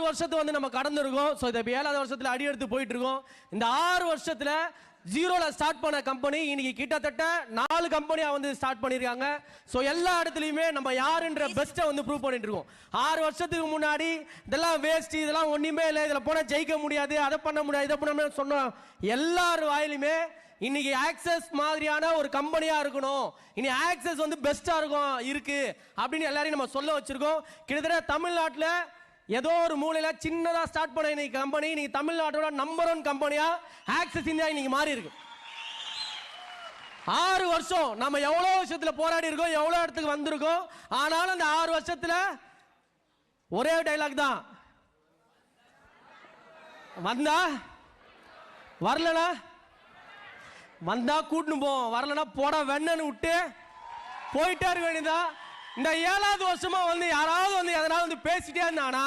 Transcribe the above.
வருஷத்தை வந்து நம்ம கடந்துருக்கோம். ஸோ இதை 7வது வருஷத்தில் அடி எடுத்து போயிட்டு இருக்கோம். இந்த 6 வருஷத்தில் ஜீரோல ஸ்டார்ட் பண்ண கம்பெனி இன்னைக்கு கிட்டத்தட்ட 4 கம்பெனியா வந்து ஸ்டார்ட் பண்ணிருக்காங்க. ஸோ எல்லா இடத்துலையுமே நம்ம யாருன்ற பெஸ்ட்டை வந்து ப்ரூவ் பண்ணிட்டு இருக்கோம். 6 வருஷத்துக்கு முன்னாடி இதெல்லாம் வேஸ்ட், இதெல்லாம் ஒன்றுமே இல்லை, இதில் போனால் ஜெயிக்க முடியாது, அதை பண்ண முடியாது, இதை பண்ண முடியாது சொன்ன எல்லார் வாயிலுமே இன்னைக்கு ஆக்சஸ் மாதிரியான ஒரு கம்பெனியா இருக்கணும், இனி ஆக்சஸ் வந்து பெஸ்டா இருக்கு அப்படின்னு எல்லாரையும் நம்ம சொல்ல வச்சிருக்கோம். கிட்டத்தட்ட தமிழ்நாட்டில் ஏதோ ஒரு மூலையில சின்னதா ஸ்டார்ட் பண்ண இன்னைக்கு கம்பெனி இன்னைக்கு தமிழ்நாட்டோட நம்பர் 1 கம்பெனியா ஆக்சஸ் இந்தியா இன்னைக்கு மாறி இருக்கு. 6 வருஷம் நம்ம எவ்வளவு விஷயத்துல போராடி இருக்கோம், எவ்வளவு இடத்துக்கு வந்திருக்கோம். ஆனாலும் அந்த 6 வருஷத்துல ஒரே டைலாக் தான், வந்தா வரலனா வந்தா கூட்டுன்னு போவோம், வரலனா போட வெண்ணன்னு விட்டு போயிட்டே இருக்க வேண்டியதா. இந்த 7வது வருஷமா வந்து யாராவது வந்து எதனால வந்து பேசிட்டே இருந்தானா